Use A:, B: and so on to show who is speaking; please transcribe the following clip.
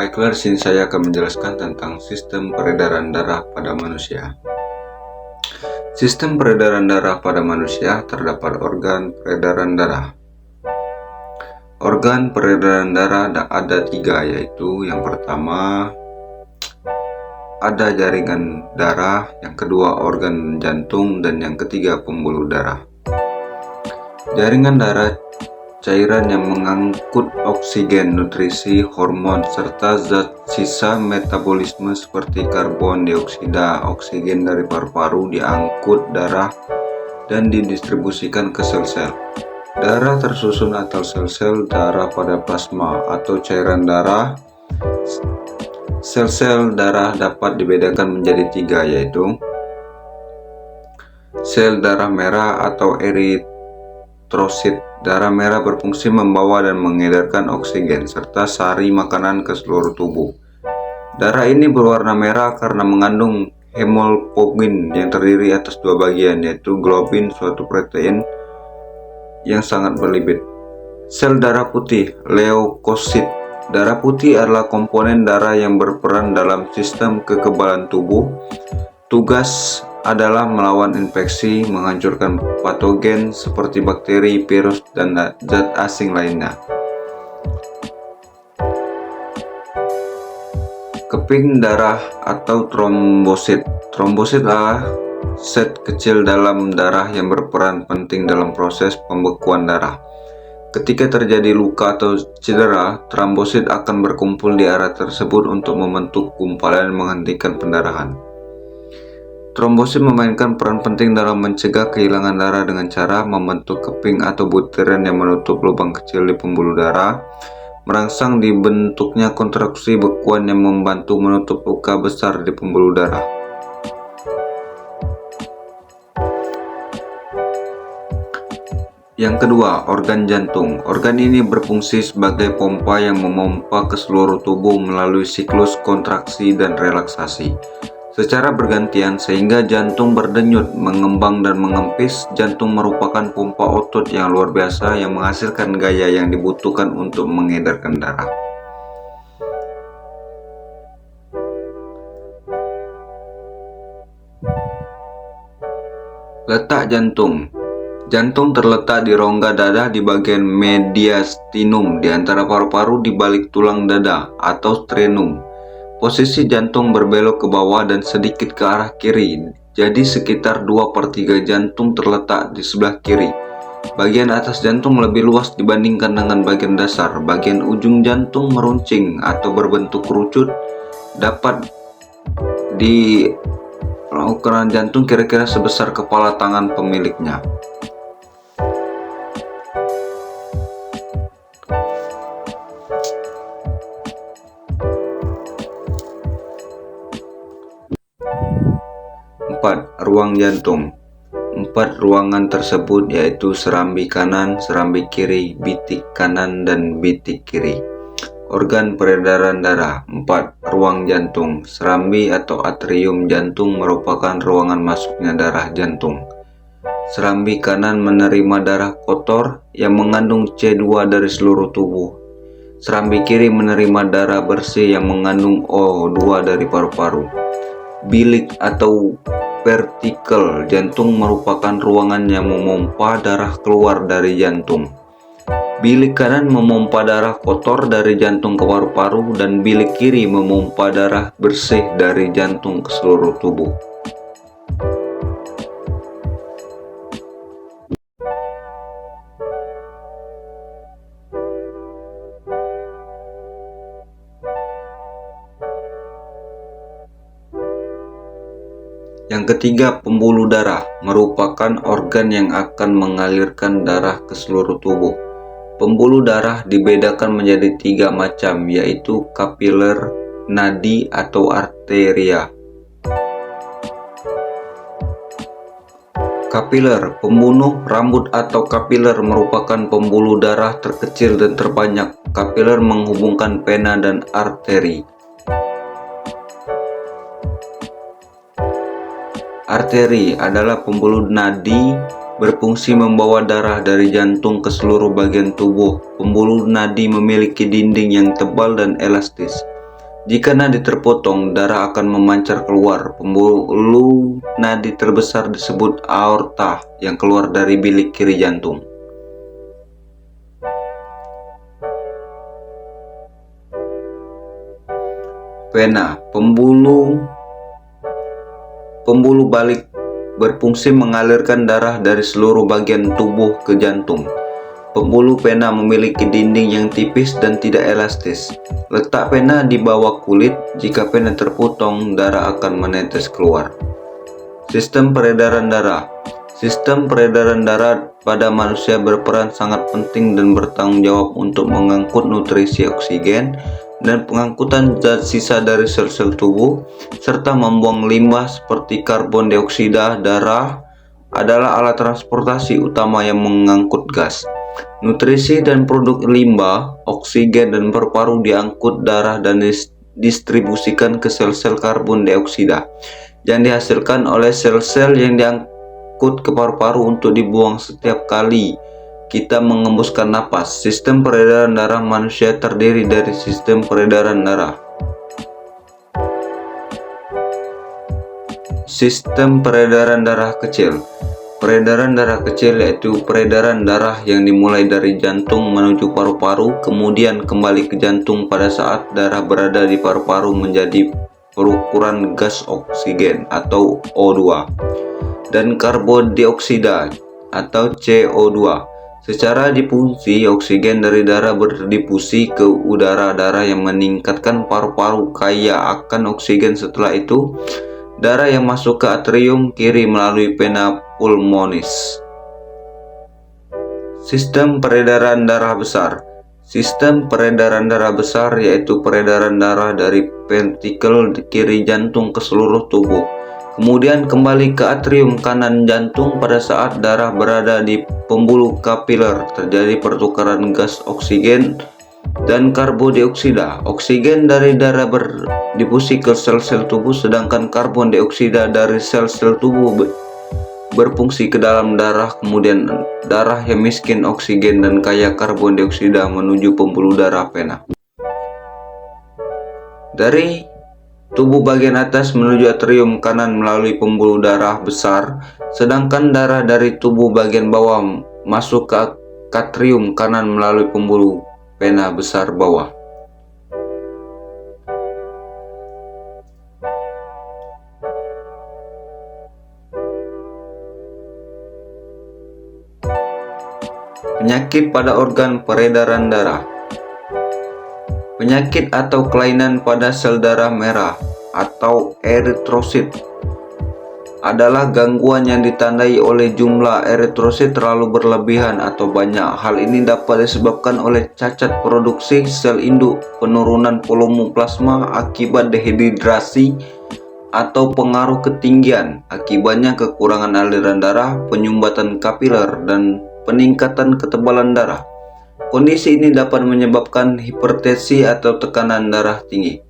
A: Baiklah, di sini saya akan menjelaskan tentang sistem peredaran darah pada manusia. Sistem peredaran darah pada manusia terdapat organ peredaran darah. Organ peredaran darah ada 3, yaitu yang pertama ada jaringan darah, yang kedua organ jantung, dan yang ketiga pembuluh darah. Jaringan darah cairan yang mengangkut oksigen, nutrisi, hormon, serta zat sisa metabolisme seperti karbon dioksida. Oksigen dari paru-paru diangkut darah dan didistribusikan ke sel-sel. Darah tersusun atau sel-sel darah pada plasma atau cairan darah. Sel-sel darah dapat dibedakan menjadi 3, yaitu sel darah merah atau eritrosit. Darah merah berfungsi membawa dan mengedarkan oksigen serta sari makanan ke seluruh tubuh. Darah ini berwarna merah karena mengandung hemoglobin yang terdiri atas 2 bagian, yaitu globin, suatu protein yang sangat berlipid. Sel darah putih, leukosit. Darah putih adalah komponen darah yang berperan dalam sistem kekebalan tubuh. Tugas adalah melawan infeksi, menghancurkan patogen seperti bakteri, virus, dan zat asing lainnya. Keping darah atau trombosit. Trombosit adalah set kecil dalam darah yang berperan penting dalam proses pembekuan darah. Ketika terjadi luka atau cedera, trombosit akan berkumpul di area tersebut untuk membentuk gumpalan dan menghentikan pendarahan. Trombosit memainkan peran penting dalam mencegah kehilangan darah dengan cara membentuk keping atau butiran yang menutup lubang kecil di pembuluh darah, merangsang dibentuknya kontraksi bekuan yang membantu menutup luka besar di pembuluh darah. Yang kedua, organ jantung. Organ ini berfungsi sebagai pompa yang memompa ke seluruh tubuh melalui siklus kontraksi dan relaksasi secara bergantian sehingga jantung berdenyut, mengembang dan mengempis. Jantung merupakan pompa otot yang luar biasa yang menghasilkan gaya yang dibutuhkan untuk mengedarkan darah. Letak jantung. Jantung terletak di rongga dada di bagian mediastinum di antara paru-paru di balik tulang dada atau sternum. Posisi jantung berbelok ke bawah dan sedikit ke arah kiri, jadi sekitar 2/3 jantung terletak di sebelah kiri. Bagian atas jantung lebih luas dibandingkan dengan bagian dasar. Bagian ujung jantung meruncing atau berbentuk kerucut. Dapat di ukuran jantung kira-kira sebesar kepala tangan pemiliknya. Ruang jantung. 4 ruangan tersebut yaitu serambi kanan, serambi kiri, bitik kanan, dan bitik kiri. Organ peredaran darah. 4. Ruang jantung. Serambi atau atrium jantung merupakan ruangan masuknya darah jantung. Serambi kanan menerima darah kotor yang mengandung C2 dari seluruh tubuh. Serambi kiri menerima darah bersih yang mengandung O2 dari paru-paru. Bilik atau vertikel jantung merupakan ruangan yang memompa darah keluar dari jantung. Bilik kanan memompa darah kotor dari jantung ke paru-paru, dan bilik kiri memompa darah bersih dari jantung ke seluruh tubuh. Yang ketiga, pembuluh darah merupakan organ yang akan mengalirkan darah ke seluruh tubuh. Pembuluh darah dibedakan menjadi 3 macam, yaitu kapiler, nadi, atau arteria. Kapiler, pembunuh rambut atau kapiler merupakan pembuluh darah terkecil dan terbanyak. Kapiler menghubungkan vena dan arteri. Arteri adalah pembuluh nadi, berfungsi membawa darah dari jantung ke seluruh bagian tubuh. Pembuluh nadi memiliki dinding yang tebal dan elastis. Jika nadi terpotong, darah akan memancar keluar. Pembuluh nadi terbesar disebut aorta yang keluar dari bilik kiri jantung. Vena, pembuluh balik berfungsi mengalirkan darah dari seluruh bagian tubuh ke jantung. Pembuluh vena memiliki dinding yang tipis dan tidak elastis. Letak vena di bawah kulit. Jika vena terpotong, darah akan menetes keluar. Sistem peredaran darah. Sistem peredaran darah pada manusia berperan sangat penting dan bertanggung jawab untuk mengangkut nutrisi, oksigen, dan pengangkutan zat sisa dari sel-sel tubuh, serta membuang limbah seperti karbon dioksida. Darah adalah alat transportasi utama yang mengangkut gas, nutrisi, dan produk limbah. Oksigen dan paru-paru diangkut darah dan didistribusikan ke sel-sel karbon dioksida yang dihasilkan oleh sel-sel yang diangkut ke paru-paru untuk dibuang setiap kali kita mengembuskan napas. Sistem peredaran darah manusia terdiri dari sistem peredaran darah. Sistem peredaran darah kecil. Peredaran darah kecil yaitu peredaran darah yang dimulai dari jantung menuju paru-paru, kemudian kembali ke jantung pada saat darah berada di paru-paru menjadi berukuran gas oksigen atau O2 dan karbon dioksida atau CO2. Secara difusi, oksigen dari darah berdifusi ke udara. Darah yang meningkatkan paru-paru kaya akan oksigen. Setelah itu, darah yang masuk ke atrium kiri melalui vena pulmonis. Sistem peredaran darah besar. Sistem peredaran darah besar yaitu peredaran darah dari ventrikel kiri jantung ke seluruh tubuh, kemudian kembali ke atrium kanan jantung pada saat darah berada di pembuluh kapiler. Terjadi pertukaran gas oksigen dan karbon dioksida. Oksigen dari darah berdifusi ke sel-sel tubuh, sedangkan karbon dioksida dari sel-sel tubuh berfungsi ke dalam darah. Kemudian darah yang miskin oksigen dan kaya karbon dioksida menuju pembuluh darah vena. Dari tubuh bagian atas menuju atrium kanan melalui pembuluh darah besar, sedangkan darah dari tubuh bagian bawah masuk ke atrium kanan melalui pembuluh vena besar bawah. Penyakit pada organ peredaran darah. Penyakit atau kelainan pada sel darah merah atau eritrosit adalah gangguan yang ditandai oleh jumlah eritrosit terlalu berlebihan atau banyak. Hal ini dapat disebabkan oleh cacat produksi sel induk, penurunan volume plasma akibat dehidrasi, atau pengaruh ketinggian. Akibatnya kekurangan aliran darah, penyumbatan kapiler, dan peningkatan ketebalan darah. Kondisi ini dapat menyebabkan hipertensi atau tekanan darah tinggi.